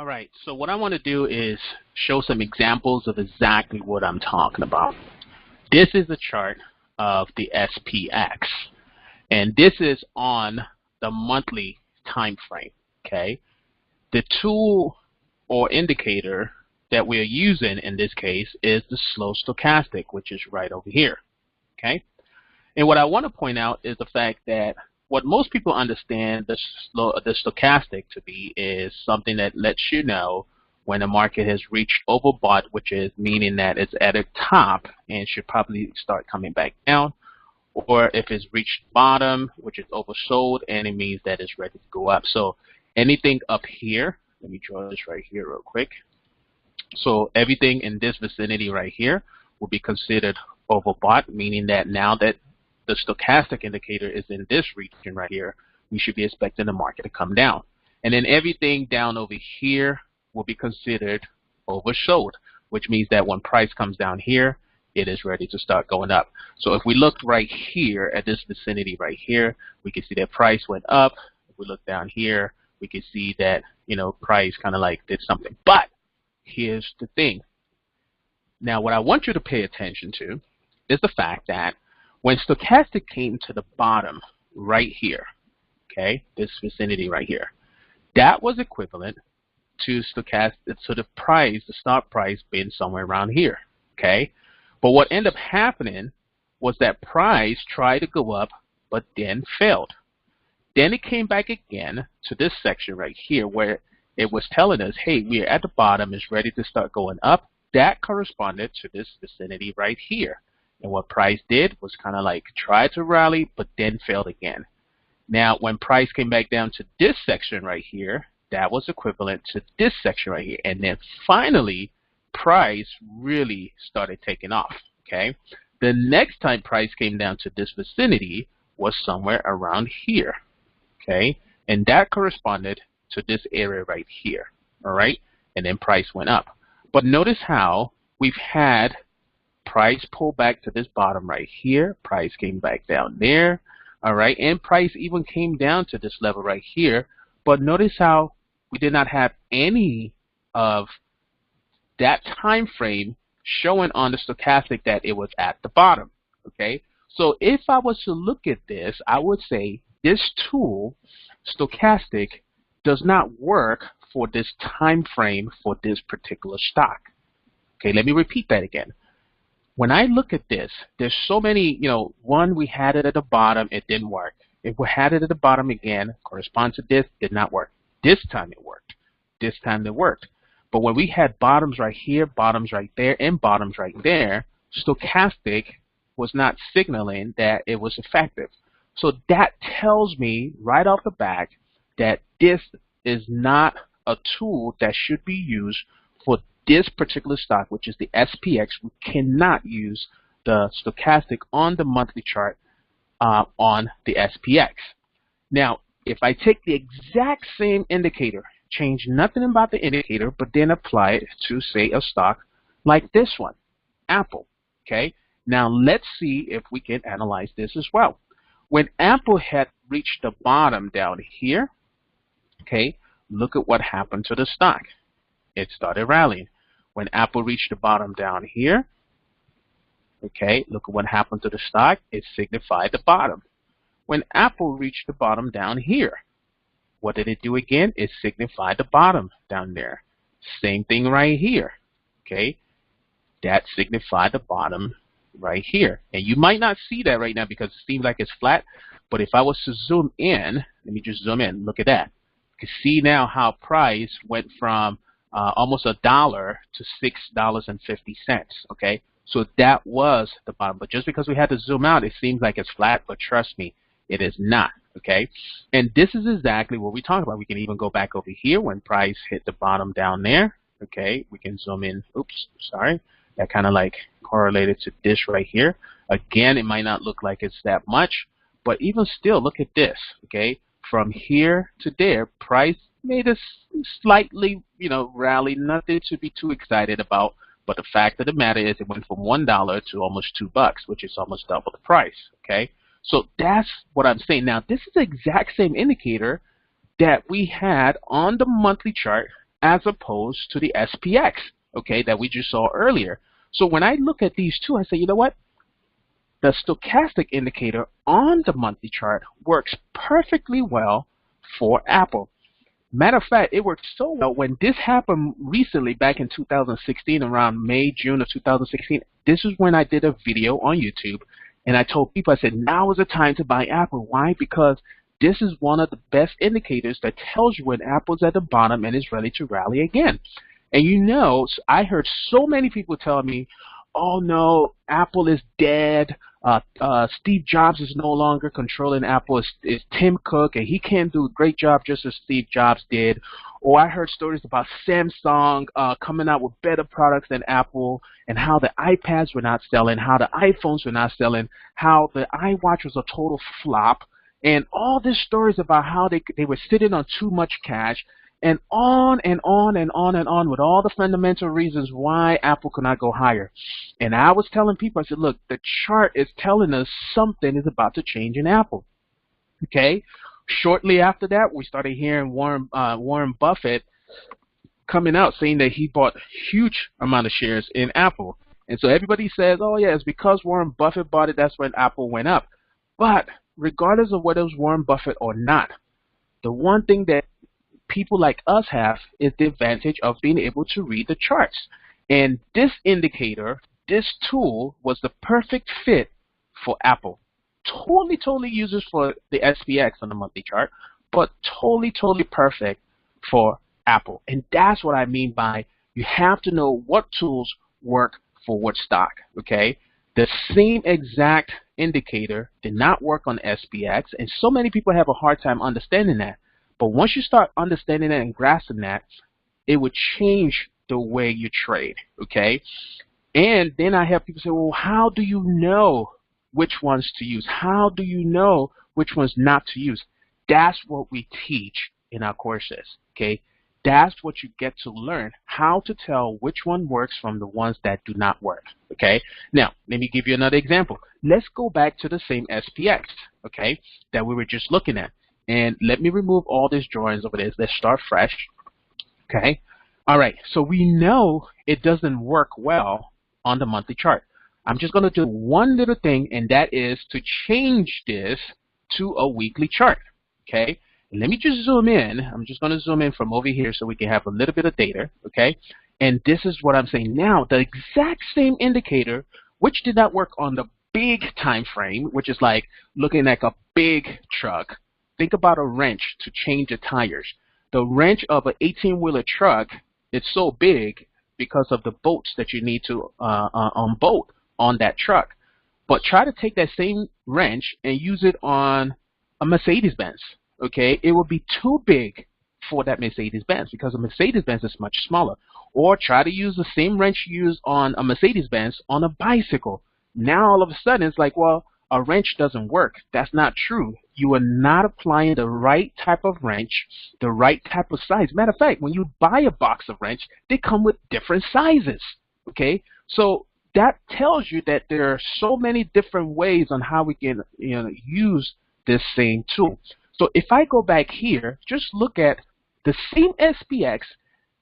All right, so what I want to do is show some examples of exactly what I'm talking about. This is a chart of the SPX, and this is on the monthly time frame, okay? The tool or indicator that we're using in this case is the slow stochastic, which is right over here, okay? And what I want to point out is the fact that what most people understand the stochastic to be is something that lets you know when the market has reached overbought, which is meaning that it's at a top and should probably start coming back down, or if it's reached bottom, which is oversold, and it means that it's ready to go up. So anything up here, let me draw this right here real quick. So everything in this vicinity right here will be considered overbought, meaning that now that the stochastic indicator is in this region right here, we should be expecting the market to come down. And then everything down over here will be considered oversold, which means that when price comes down here, it is ready to start going up. So if we look right here at this vicinity right here, we can see that price went up. If we look down here, we can see that, you know, price kind of like did something. But here's the thing. Now, what I want you to pay attention to is the fact that when stochastic came to the bottom right here, okay, this vicinity right here, that was equivalent to stochastic, so the price, the start price being somewhere around here, okay? But what ended up happening was that price tried to go up, but then failed. Then it came back again to this section right here where it was telling us, hey, we're at the bottom, it's ready to start going up. That corresponded to this vicinity right here. And what price did was kind of like try to rally, but then failed again. Now, when price came back down to this section right here, that was equivalent to this section right here. And then finally, price really started taking off, okay? The next time price came down to this vicinity was somewhere around here, okay? And that corresponded to this area right here, all right? And then price went up. But notice how we've had price pull back to this bottom right here, price came back down there, all right, and price even came down to this level right here. But notice how we did not have any of that time frame showing on the stochastic that it was at the bottom, okay? So if I was to look at this, I would say this tool, stochastic, does not work for this time frame for this particular stock. Okay, let me repeat that again. When I look at this, there's so many, you know, one, we had it at the bottom, it didn't work. If we had it at the bottom again, corresponds to this, did not work. This time it worked. This time it worked. But when we had bottoms right here, bottoms right there, and bottoms right there, stochastic was not signaling that it was effective. So that tells me right off the bat that this is not a tool that should be used for this particular stock, which is the SPX. We cannot use the stochastic on the monthly chart on the SPX. Now, if I take the exact same indicator, change nothing about the indicator, but then apply it to, say, a stock like this one, Apple, okay? Now, let's see if we can analyze this as well. When Apple had reached the bottom down here, okay, look at what happened to the stock. It started rallying. When Apple reached the bottom down here, okay, look at what happened to the stock. It signified the bottom. When Apple reached the bottom down here, what did it do again? It signified the bottom down there. Same thing right here, okay? That signified the bottom right here. And you might not see that right now because it seems like it's flat, but if I was to zoom in, let me just zoom in, look at that. You can see now how price went from almost $1 to $6.50, okay? So that was the bottom. But just because we had to zoom out, it seems like it's flat, but trust me, it is not, okay? And this is exactly what we talk about. We can even go back over here when price hit the bottom down there, okay? We can zoom in. Oops, sorry. That kind of like correlated to this right here. Again, it might not look like it's that much, but even still, look at this, okay? From here to there, price made a slightly, you know, rally, nothing to be too excited about. But the fact of the matter is it went from $1 to almost $2, which is almost double the price, okay? So that's what I'm saying. Now, this is the exact same indicator that we had on the monthly chart as opposed to the SPX, okay, that we just saw earlier. So when I look at these two, I say, you know what? The stochastic indicator on the monthly chart works perfectly well for Apple. Matter of fact, it worked so well when this happened recently back in 2016, around May, June of 2016. This is when I did a video on YouTube, and I told people, I said, now is the time to buy Apple. Why? Because this is one of the best indicators that tells you when Apple's at the bottom and is ready to rally again. And you know, I heard so many people tell me, oh no, Apple is dead. Steve Jobs is no longer controlling Apple. It's Tim Cook, and he can't do a great job just as Steve Jobs did. Or I heard stories about Samsung coming out with better products than Apple, and how the iPads were not selling, how the iPhones were not selling, how the iWatch was a total flop, and all these stories about how they were sitting on too much cash, and on and on and on and on with all the fundamental reasons why Apple could not go higher. And I was telling people, I said, look, the chart is telling us something is about to change in Apple. Okay? Shortly after that, we started hearing Warren Buffett coming out saying that he bought a huge amount of shares in Apple. And so everybody says, oh yeah, it's because Warren Buffett bought it, that's when Apple went up. But regardless of whether it was Warren Buffett or not, the one thing that people like us have is the advantage of being able to read the charts. And this indicator, this tool, was the perfect fit for Apple. Totally uses for the SPX on the monthly chart, but totally perfect for Apple. And that's what I mean by you have to know what tools work for what stock, okay? The same exact indicator did not work on SPX, and so many people have a hard time understanding that. But once you start understanding that and grasping that, it would change the way you trade, okay? And then I have people say, well, how do you know which ones to use? How do you know which ones not to use? That's what we teach in our courses, okay? That's what you get to learn, how to tell which one works from the ones that do not work, okay? Now, let me give you another example. Let's go back to the same SPX, okay, that we were just looking at. And let me remove all these drawings over there. Let's start fresh, okay? All right, so we know it doesn't work well on the monthly chart. I'm just going to do one little thing, and that is to change this to a weekly chart, okay? Let me just zoom in. I'm just going to zoom in from over here so we can have a little bit of data, okay? And this is what I'm saying now. The exact same indicator, which did not work on the big time frame, which is like looking like a big truck. Think about a wrench to change the tires. The wrench of an 18-wheeler truck is so big because of the bolts that you need to unbolt on that truck. But try to take that same wrench and use it on a Mercedes-Benz. Okay, it will be too big for that Mercedes-Benz because a Mercedes-Benz is much smaller. Or try to use the same wrench you use on a Mercedes-Benz on a bicycle. Now all of a sudden it's like, well, a wrench doesn't work. That's not true. You are not applying the right type of wrench, the right type of size. Matter of fact, when you buy a box of wrench, they come with different sizes. Okay, so that tells you that there are so many different ways on how we can use this same tool. So if I go back here, just look at the same SPX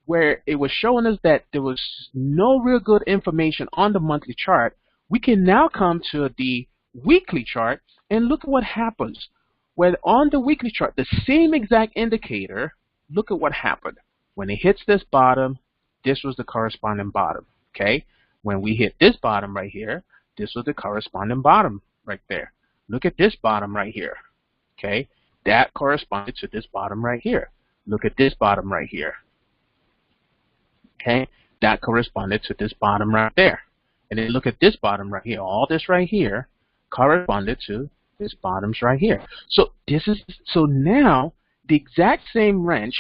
where it was showing us that there was no real good information on the monthly chart. We can now come to the weekly chart and look at what happens. When on the weekly chart, the same exact indicator, look at what happened. When it hits this bottom, this was the corresponding bottom, okay? When we hit this bottom right here, this was the corresponding bottom right there. Look at this bottom right here, okay? That corresponded to this bottom right here. Look at this bottom right here, okay? That corresponded to this bottom right there. And then look at this bottom right here. All this right here corresponded to this bottoms right here. So now the exact same wrench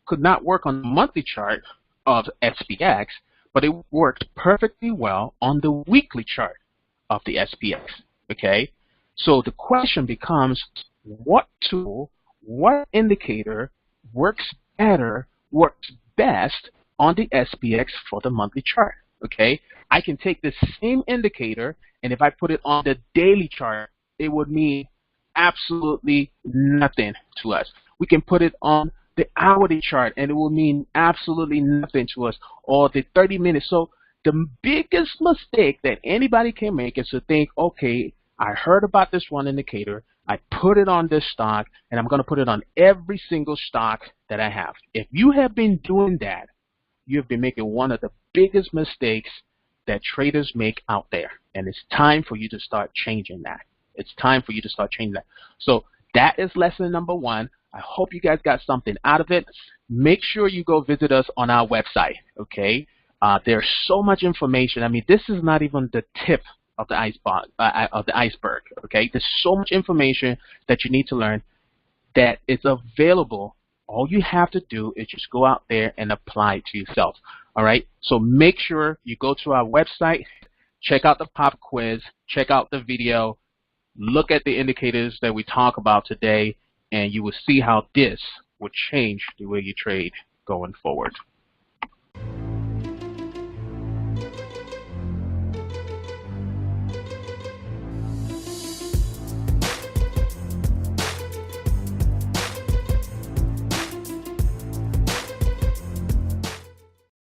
could not work on the monthly chart of SPX, but it worked perfectly well on the weekly chart of the SPX, okay? So the question becomes, what tool, what indicator works better, works best on the SPX for the monthly chart, okay? I can take the same indicator, and if I put it on the daily chart, it would mean absolutely nothing to us. We can put it on the hourly chart, and it will mean absolutely nothing to us, or the 30 minutes. So the biggest mistake that anybody can make is to think, okay, I heard about this one indicator, I put it on this stock, and I'm going to put it on every single stock that I have. If you have been doing that, you have been making one of the biggest mistakes that traders make out there. And it's time for you to start changing that. It's time for you to start changing that. So that is lesson number 1. I hope you guys got something out of it. Make sure you go visit us on our website, okay? There's so much information. I mean, this is not even the tip of the iceberg, okay? There's so much information that you need to learn that is available. All you have to do is just go out there and apply it to yourself, all right? So make sure you go to our website, check out the pop quiz, check out the video, look at the indicators that we talk about today, and you will see how this will change the way you trade going forward.